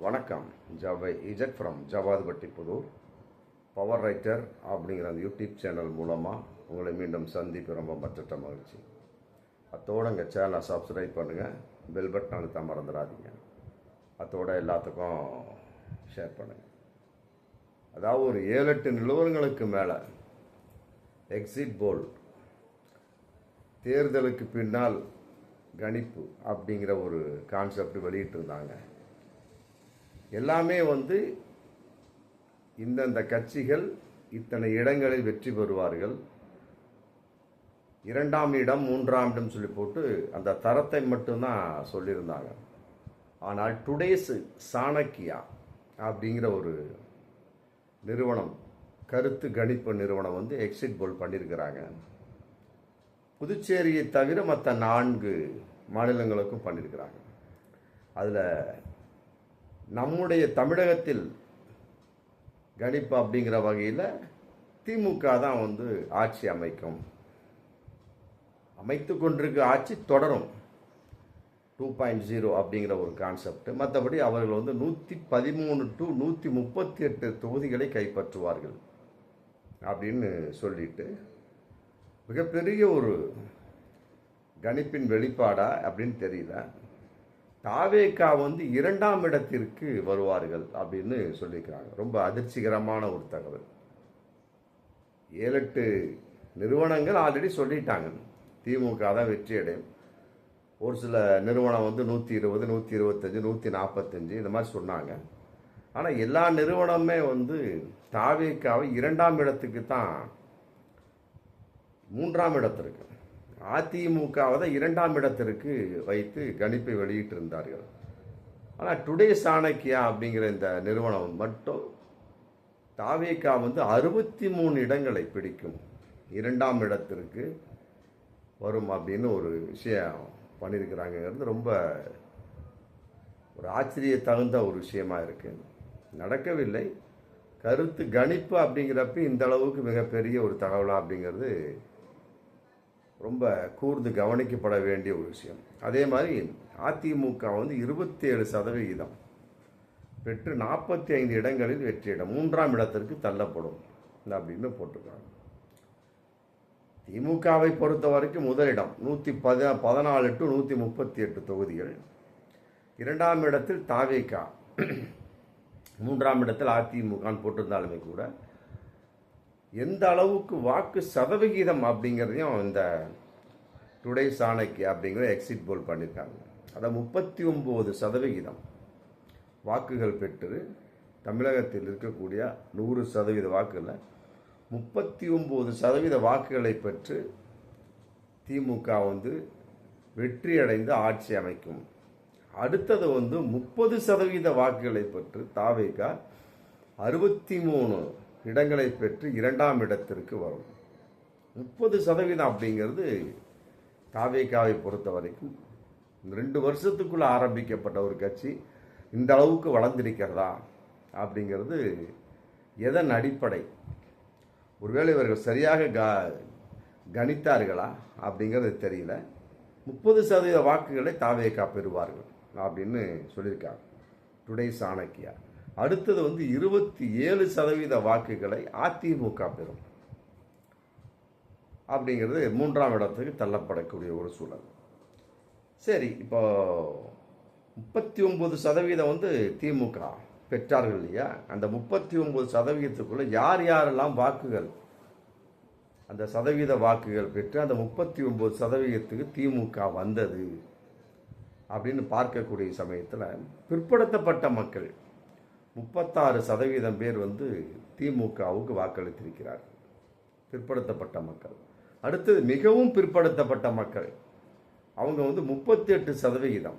வணக்கம். ஜவை இஜட் from Javadhupatti Pudhur. Power writer அப்படிங்கிற அந்த யூடியூப் சேனல் மூலமாக உங்களை மீண்டும் சந்திப்பு ரொம்ப மற்ற மகிழ்ச்சி. அத்தோடு எங்கள் சேனலை சப்ஸ்கிரைப் பண்ணுங்கள், பெல் பட்டன் அழுத்த மறந்துடாதீங்க. அத்தோட எல்லாத்துக்கும் ஷேர் பண்ணுங்கள். அதாவது ஒரு 7-8 நிறுவனங்களுக்கு மேலே எக்ஸிட் போல் தேர்தலுக்கு பின்னால் கணிப்பு அப்படிங்கிற ஒரு கான்செப்ட் வெளியிட்டிருந்தாங்க. எல்லாமே இந்தந்த கட்சிகள் இத்தனை இடங்களில் வெற்றி பெறுவார்கள், 2ஆம் இடம் 3ஆம் இடம் சொல்லி போட்டு அந்த தரத்தை மட்டும்தான் சொல்லியிருந்தாங்க. ஆனால் டுடேஸ் சாணக்கியா அப்படிங்கிற ஒரு நிறுவனம், கருத்து கணிப்பு நிறுவனம் எக்ஸிட் போல் பண்ணியிருக்கிறாங்க. புதுச்சேரியை தவிர மற்ற 4 மாநிலங்களுக்கும் பண்ணியிருக்கிறாங்க. அதில் நம்முடைய தமிழகத்தில் கணிப்பு அப்படிங்கிற வகையில் திமுக தான் ஆட்சி அமைத்து கொண்டிருக்க ஆட்சி தொடரும் 2.0 அப்படிங்கிற ஒரு கான்செப்ட். மற்றபடி அவர்கள் 113 to 138 தொகுதிகளை கைப்பற்றுவார்கள் அப்படின்னு சொல்லிட்டு மிகப்பெரிய ஒரு கணிப்பின் வெளிப்பாடா அப்படின்னு தெரியல. தாவேகா 2ஆம் இடத்திற்கு வருவார்கள் அப்படின்னு சொல்லியிருக்கிறாங்க. ரொம்ப அதிர்ச்சிகரமான ஒரு தகவல். 7-8 நிறுவனங்கள் ஆல்ரெடி சொல்லிட்டாங்க திமுக தான் வெற்றி அடையும். ஒரு சில நிறுவனம் 120, 125, 145 இந்த மாதிரி சொன்னாங்க. ஆனால் எல்லா நிறுவனமே தாவேகாவை 2ஆம் இடத்துக்கு தான், 3ஆம் இடத்திற்கு, அதிமுகவை தான் 2ஆம் இடத்திற்கு வைத்து கணிப்பை வெளியிட்டிருந்தார்கள். ஆனால் டுடே சாணக்கியா அப்படிங்கிற இந்த நிறுவனம் மட்டும் தாவேகா 63 இடங்களை பிடிக்கும், 2ஆம் இடத்திற்கு வரும் அப்படின்னு ஒரு விஷயம் பண்ணியிருக்கிறாங்கிறது ரொம்ப ஒரு ஆச்சரிய தகுந்த ஒரு விஷயமா இருக்கு. நடக்கவில்லை. கருத்து கணிப்பு அப்படிங்கிறப்ப இந்த அளவுக்கு மிகப்பெரிய ஒரு தகவலா அப்படிங்கிறது ரொம்ப கூர்ந்து கவனிக்கப்பட வேண்டிய ஒரு விஷயம். அதே மாதிரி அதிமுக 27% பெற்று 45 இடங்களில் வெற்றியிடம், 3ஆம் இடத்திற்கு தள்ளப்படும் அப்படின்னு போட்டிருக்காங்க. திமுகவை பொறுத்த வரைக்கும் முதலிடம் 114 to 138 தொகுதிகள், 2ஆம் இடத்தில் தாவேகா, 3ஆம் இடத்தில் அதிமுக போட்டிருந்தாலுமே கூட எந்த அளவுக்கு வாக்கு சதவிகிதம் அப்படிங்கிறதையும் இந்த டுடே சாணக்கியா அப்படிங்கிற எக்ஸிட் போல் பண்ணியிருக்காங்க. அதாவது 39% வாக்குகள் பெற்று தமிழகத்தில் இருக்கக்கூடிய 100% வாக்குகளில் 39% வாக்குகளை பெற்று திமுக வெற்றி அடைந்து ஆட்சி அமைக்கும். அடுத்தது 30% வாக்குகளை பெற்று தாவேகா 63 இடங்களை பெற்று 2ஆம் இடத்திற்கு வரும். 30% அப்படிங்கிறது தாவேகாவை பொறுத்த வரைக்கும் 2 வருஷத்துக்குள்ள ஆரம்பிக்கப்பட்ட ஒரு கட்சி இந்த அளவுக்கு வளர்ந்திருக்கிறதா அப்படிங்கிறது எதன் அடிப்படை? ஒருவேளை இவர்கள் சரியாக கணித்தார்களா அப்படிங்கிறது தெரியல. 30% வாக்குகளை தாவேகா பெறுவார்கள் அப்படின்னு சொல்லியிருக்காங்க டுடே சாணக்கியா. அடுத்தது 27% வாக்குகளை அதிமுக பெறும் அப்படிங்கிறது 3ஆம் இடத்துக்கு தள்ளப்படக்கூடிய ஒரு சூழல். சரி, இப்போ 39% திமுக பெற்றார்கள் இல்லையா? அந்த 39%க்குள்ள யார் யாரெல்லாம் வாக்குகள், அந்த சதவீத வாக்குகள் பெற்று அந்த 39%க்கு திமுக வந்தது அப்படின்னு பார்க்கக்கூடிய சமயத்தில் பிற்படுத்தப்பட்ட மக்கள் 36% பேர் திமுகவுக்கு வாக்களித்திருக்கிறார்கள், பிற்படுத்தப்பட்ட மக்கள். அடுத்தது மிகவும் பிற்படுத்தப்பட்ட மக்கள், அவங்க 38%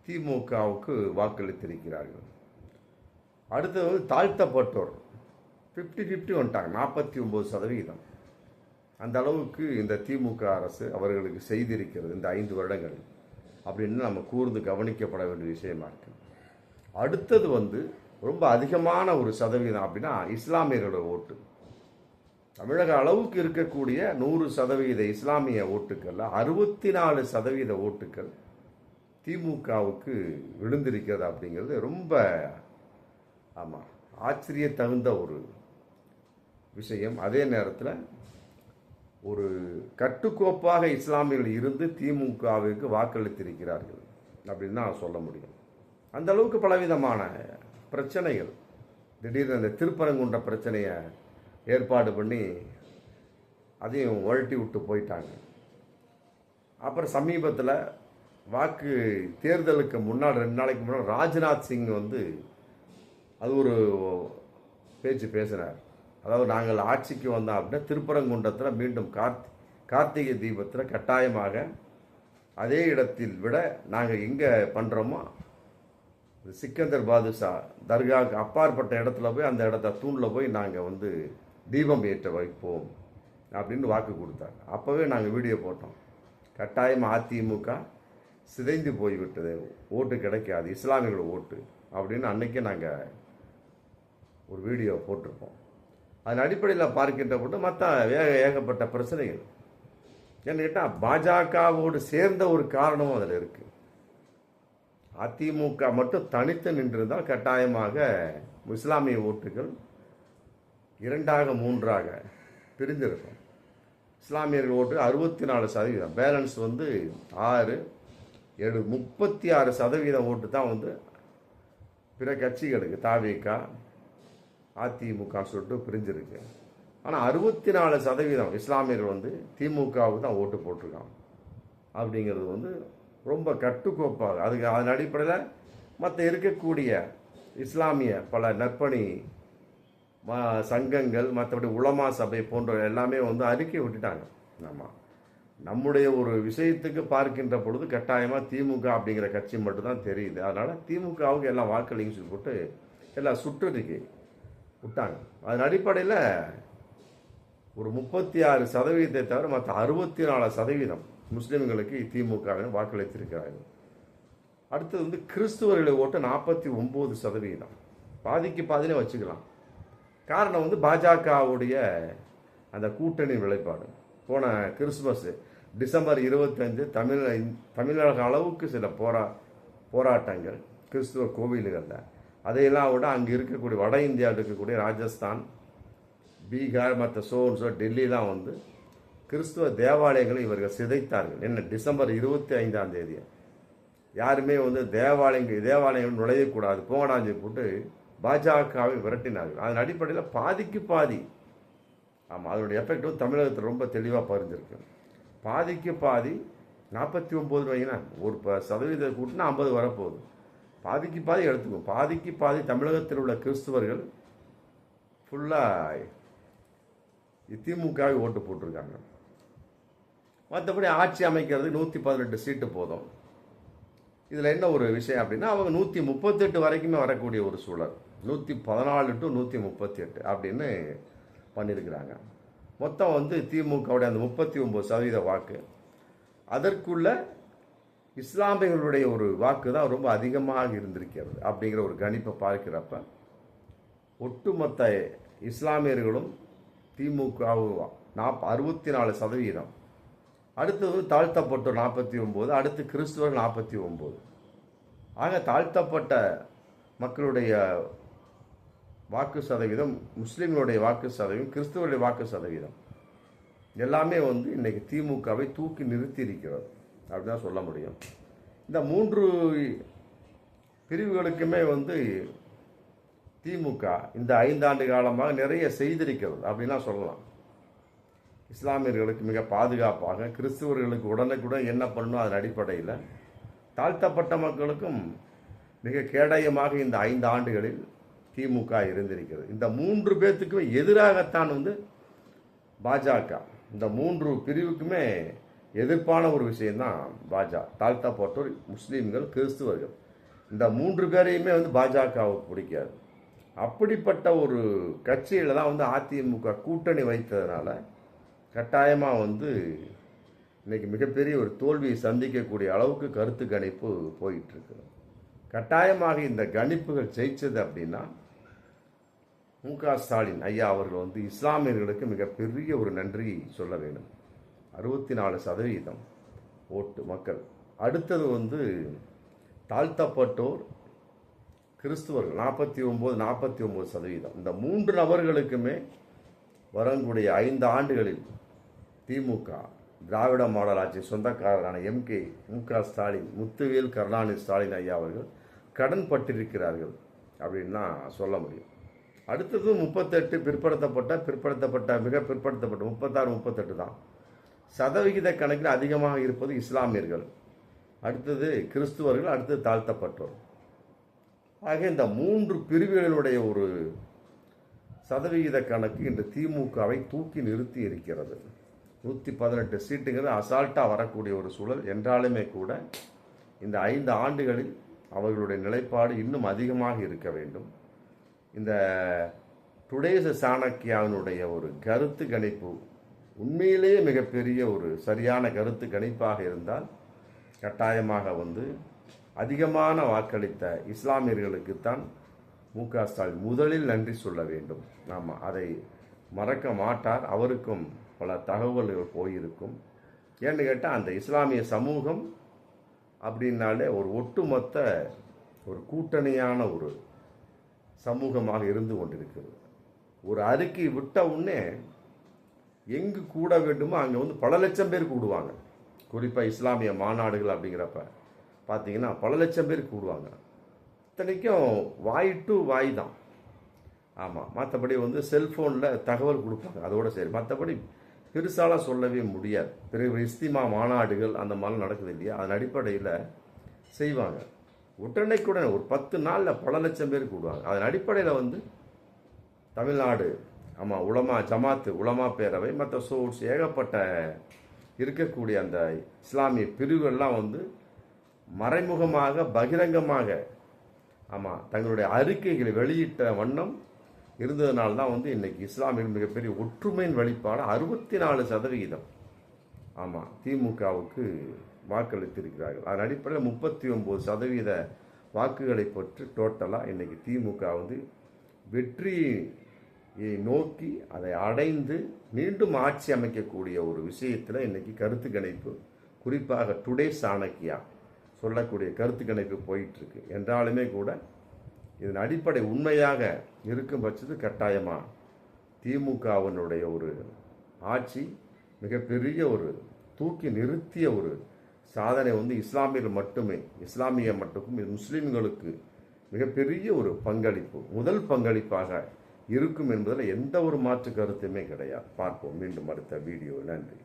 திமுகவுக்கு வாக்களித்திருக்கிறார்கள். அடுத்தது தாழ்த்தப்பட்டோர் 50-50 வந்துட்டாங்க, 49%. அந்த அளவுக்கு இந்த திமுக அரசு அவர்களுக்கு செய்திருக்கிறது இந்த 5 வருடங்கள் அப்படின்னு நம்ம கூர்ந்து கவனிக்கப்பட வேண்டிய விஷயமா இருக்கு. அடுத்தது ரொம்ப அதிகமான ஒரு சதவீதம் அப்படின்னா இஸ்லாமியர்களோட ஓட்டு. தமிழக அளவுக்கு இருக்கக்கூடிய 100% இஸ்லாமிய ஓட்டுக்கள் 64% ஓட்டுக்கள் திமுகவுக்கு விழுந்திருக்கிறது அப்படிங்கிறது ரொம்ப ஆமாம் ஆச்சரிய தகுந்த ஒரு விஷயம். அதே நேரத்தில் ஒரு கட்டுக்கோப்பாக இஸ்லாமியர்கள் இருந்து திமுகவிற்கு வாக்களித்திருக்கிறார்கள் அப்படின்னு தான் சொல்ல முடியும். அந்த அளவுக்கு பலவிதமான பிரச்சனைகள், திடீர்னு அந்த திருப்பரங்குன்ற பிரச்சனையை ஏற்பாடு பண்ணி அதையும் உழட்டி விட்டு போயிட்டாங்க. அப்புறம் சமீபத்தில் வாக்கு தேர்தலுக்கு முன்னாடி 2 நாளைக்கு முன்னாடி ராஜ்நாத் சிங் அது ஒரு பேச்சு பேசினார். அதாவது நாங்கள் ஆட்சிக்கு வந்தோம் அப்படின்னா திருப்பரங்குன்றத்தில் மீண்டும் கார்த்திகை தீபத்தில் கட்டாயமாக அதே இடத்தில் விட நாங்கள் எங்கே பண்ணுறோமோ சிக்கந்தர் பாதுஷா தர்காவுக்கு அப்பாற்பட்ட இடத்துல போய் அந்த இடத்த தூணில் போய் நாங்கள் தீபம் ஏற்ற வைப்போம் அப்படின்னு வாக்கு கொடுத்தாங்க. அப்போவே நாங்கள் வீடியோ போட்டோம். கட்டாயம் அதிமுக சிதைந்து போய்விட்டது, ஓட்டு கிடைக்காது, இஸ்லாமியர்கள் ஓட்டு அப்படின்னு அன்னைக்கே நாங்கள் ஒரு வீடியோ போட்டிருப்போம். அதன் அடிப்படையில் பார்க்கின்ற போது மற்ற ஏகப்பட்ட பிரச்சனைகள் என்ன கேட்டால் பாஜகவோடு சேர்ந்த ஒரு காரணமும் அதில் இருக்குது. அதிமுக மட்டும் தனித்து நின்றிருந்தால் கட்டாயமாக இஸ்லாமிய ஓட்டுகள் 2ஆக 3ஆக பிரிந்திருக்கும். இஸ்லாமியர்கள் ஓட்டு 64%, பேலன்ஸ் 6, 7, 36% ஓட்டு தான் பிற கட்சிகளுக்கு தாவேகா அதிமுக சொல்லிட்டு பிரிஞ்சிருக்கு. ஆனால் 64% இஸ்லாமியர்கள் திமுகவுக்கு தான் ஓட்டு போட்டிருக்காங்க. அப்படிங்கிறது ரொம்ப கட்டுக்கோப்பாக அதன் அடிப்படையில் மற்ற இருக்கக்கூடிய இஸ்லாமிய பல நற்பணி சங்கங்கள், மற்றபடி உலமா சபை போன்ற எல்லாமே அறிக்கை விட்டுட்டாங்க. ஆமாம், நம்முடைய ஒரு விஷயத்துக்கு பார்க்கின்ற பொழுது கட்டாயமாக திமுக அப்படிங்கிற கட்சி மட்டும்தான் தெரியுது. அதனால் திமுகவுக்கு எல்லாம் வாக்களிங்க சொல்லி போட்டு எல்லாம் சுற்றறிக்கை விட்டாங்க. அதன் அடிப்படையில் ஒரு 36% தவிர மற்ற 64% முஸ்லீம்களுக்கு திமுகவினர் வாக்களித்திருக்கிறார்கள். அடுத்தது கிறிஸ்துவர்களை ஓட்டு 49%, பாதிக்கு பாதினே வச்சுக்கலாம். காரணம் பாஜகவுடைய அந்த கூட்டணி விளைப்பாடு. போன கிறிஸ்துமஸ் டிசம்பர் 25 தமிழக அளவுக்கு சில போராட்டங்கள் கிறிஸ்துவ கோவில்களில், அதையெல்லாம் விட அங்கே இருக்கக்கூடிய வட இந்தியாவில் இருக்கக்கூடிய ராஜஸ்தான், பீகார், மற்ற சோன்ஸோ டெல்லிலாம் கிறிஸ்துவ தேவாலயங்களை இவர்கள் சிதைத்தார்கள். என்ன, டிசம்பர் 25ஆம் தேதி யாருமே தேவாலயங்கள் நுழையக்கூடாது, போங்கடாஞ்சி போட்டு பாஜகவை விரட்டினார்கள். அதன் அடிப்படையில் பாதிக்கு பாதி, ஆமாம், அதனுடைய எஃபெக்ட் தமிழகத்தில் ரொம்ப தெளிவாக பறிஞ்சிருக்கு. பாதிக்கு பாதி 49 வைங்கன்னா ஒரு சதவீத கூட்டினா 50 வரப்போகுது. பாதிக்கு பாதி எடுத்துக்கும். பாதிக்கு பாதி தமிழகத்தில் உள்ள கிறிஸ்துவர்கள் ஃபுல்லாக திமுகவை ஓட்டு போட்டிருக்காங்க. மற்றபடி ஆட்சி அமைக்கிறது 118 சீட்டு போதும். இதில் என்ன ஒரு விஷயம் அப்படின்னா, அவங்க 138 வரைக்குமே வரக்கூடிய ஒரு சூழல், 114 to 138 அப்படின்னு பண்ணியிருக்கிறாங்க. மொத்தம் திமுகவுடைய அந்த 39% வாக்கு, அதற்குள்ள இஸ்லாமியர்களுடைய ஒரு வாக்கு தான் ரொம்ப அதிகமாக இருந்திருக்கிறது அப்படிங்கிற ஒரு கணிப்பை பார்க்கிறப்ப ஒட்டுமொத்த இஸ்லாமியர்களும் திமுக 64%, அடுத்தது தாழ்த்தப்பட்டோர் 49, அடுத்து கிறிஸ்துவர்கள் 49. ஆக தாழ்த்தப்பட்ட மக்களுடைய வாக்கு சதவீதம், முஸ்லீம்களுடைய வாக்கு சதவீதம், கிறிஸ்துவருடைய வாக்கு சதவீதம் எல்லாமே இன்னைக்கு திமுகவை தூக்கி நிறுத்தி இருக்கிறது அப்படிதான் சொல்ல முடியும். இந்த 3 பிரிவுகளுக்குமே திமுக இந்த 5 ஆண்டு காலமாக நிறைய செய்திருக்கிறது அப்படின்னா சொல்லலாம். இஸ்லாமியர்களுக்கு மிக பாதுகாப்பாக, கிறிஸ்துவர்களுக்கு உடனுக்குடன் என்ன பண்ணணும் அதன் அடிப்படையில், தாழ்த்தப்பட்ட மக்களுக்கும் மிக கேடயமாக இந்த 5 ஆண்டுகளில் திமுக இருந்திருக்கிறது. இந்த 3 பேர்த்துக்குமே எதிராகத்தான் பாஜக, இந்த 3 பிரிவுக்குமே எதிர்ப்பான ஒரு விஷயம்தான் பாஜக. தாழ்த்தப்பட்டோர், முஸ்லீம்கள், கிறிஸ்துவர்கள், இந்த 3 பேரையுமே பாஜகவுக்கு பிடிக்காது. அப்படிப்பட்ட ஒரு கட்சியில் தான் அதிமுக கூட்டணி வைத்ததுனால கட்டாயமாக இன்னைக்கு மிகப்பெரிய ஒரு தோல்வியை சந்திக்கக்கூடிய அளவுக்கு கருத்து கணிப்பு போயிட்டுருக்கு. கட்டாயமாக இந்த கணிப்புகள் ஜெயிச்சது அப்படின்னா மு.க. ஸ்டாலின் ஐயா அவர்கள் இஸ்லாமியர்களுக்கு மிகப்பெரிய ஒரு நன்றி சொல்ல வேண்டும். 64% ஓட்டு மக்கள். அடுத்தது தாழ்த்தப்பட்டோர் கிறிஸ்துவர்கள் 49% இந்த 3 நபர்களுக்குமே வரக்கூடிய 5 ஆண்டுகளில் திமுக திராவிட மாடல் ஆட்சி சொந்தக்காரரான MK மு.க. ஸ்டாலின், முத்துவேல் கருணாநிதி ஸ்டாலின் ஐயா அவர்கள் கடன் பட்டிருக்கிறார்கள் அப்படின்னு தான் சொல்ல முடியும். அடுத்தது 38 பிற்படுத்தப்பட்ட மிக பிற்படுத்தப்பட்ட 36 தான். சதவிகித கணக்கில் அதிகமாக இருப்பது இஸ்லாமியர்கள், அடுத்தது கிறிஸ்துவர்கள், அடுத்தது தாழ்த்தப்பட்டோர். ஆக இந்த 3 பிரிவுகளுடைய ஒரு சதவிகித கணக்கு இன்று திமுகவை தூக்கி நிறுத்தி இருக்கிறது. 118 சீட்டுங்கிறது அசால்ட்டாக வரக்கூடிய ஒரு சூழல் என்றாலுமே கூட இந்த 5 ஆண்டுகளில் அவர்களுடைய நிலைப்பாடு இன்னும் அதிகமாக இருக்க வேண்டும். இந்த டுடேஸ் சாணக்கியாவினுடைய ஒரு கருத்து கணிப்பு உண்மையிலேயே மிகப்பெரிய ஒரு சரியான கருத்து கணிப்பாக இருந்தால் கட்டாயமாக அதிகமான வாக்களித்த இஸ்லாமியர்களுக்குத்தான் மு.க. ஸ்டாலின் முதலில் நன்றி சொல்ல வேண்டும். ஆமாம், அதை மறக்க மாட்டார். அவருக்கும் பல தகவல்கள் போயிருக்கும். ஏன்னு கேட்டால் அந்த இஸ்லாமிய சமூகம் அப்படின்னாலே ஒரு ஒட்டுமொத்த ஒரு கூட்டணியான ஒரு சமூகமாக இருந்து கொண்டிருக்கிறது. ஒரு அறிக்கை விட்ட உடனே எங்கு கூட வேண்டுமோ அங்கே பல லட்சம் பேர் கூடுவாங்க. குறிப்பாக இஸ்லாமிய மாநாடுகள் அப்படிங்கிறப்ப பார்த்தீங்கன்னா பல லட்சம் பேர் கூடுவாங்க. இத்தனைக்கும் வாய் டு வாய் தான். ஆமாம், மற்றபடி செல்ஃபோனில் தகவல் கொடுப்பாங்க, அதோடு சரி. மற்றபடி பெருசாலாம் சொல்லவே முடியாது. பிறகு இஸ்திமா மாநாடுகள் அந்த மாதிரி நடக்குது இல்லையா, அதன் அடிப்படையில் செய்வாங்க. உடனே ஒரு 10 நாளில் பல லட்சம் பேர் கூடுவாங்க. அதன் அடிப்படையில் தமிழ்நாடு ஜமாத்து உலமா பேரவை மற்ற சோர்ஸ் ஏகப்பட்ட இருக்கக்கூடிய அந்த இஸ்லாமிய பிரிவுகள்லாம் மறைமுகமாக பகிரங்கமாக தங்களுடைய அறிக்கைகளை வெளியிட்ட வண்ணம் இருந்ததுனால்தான் இன்னைக்கு இஸ்லாமியர்கள் மிகப்பெரிய ஒற்றுமையின் வெளிப்பாடு 64% திமுகவுக்கு வாக்களித்திருக்கிறார்கள். அதன் அடிப்படையில் 39% வாக்குகளை பெற்று டோட்டலாக இன்னைக்கு திமுக வெற்றியை நோக்கி அதை அடைந்து மீண்டும் ஆட்சி அமைக்கக்கூடிய ஒரு விஷயத்தில் இன்னைக்கு கருத்து கணிப்பு, குறிப்பாக டுடே சாணக்கியா சொல்லக்கூடிய கருத்து கணிப்பு போயிட்டு இருக்கு. என்றாலுமே கூட இதன் அடிப்படை உண்மையாக இருக்கும் பட்சத்தில் கட்டாயமாக திமுகவினுடைய ஒரு ஆட்சி மிகப்பெரிய ஒரு தூக்கி நிறுத்திய ஒரு சாதனை இஸ்லாமியர்கள் மட்டுமே, இஸ்லாமிய மட்டும் முஸ்லீம்களுக்கு மிகப்பெரிய ஒரு பங்களிப்பு, முதல் பங்களிப்பாக இருக்கும் என்பதில் எந்த ஒரு மாற்று கருத்துமே கிடையாது. பார்ப்போம் மீண்டும் அடுத்த வீடியோ. நன்றி.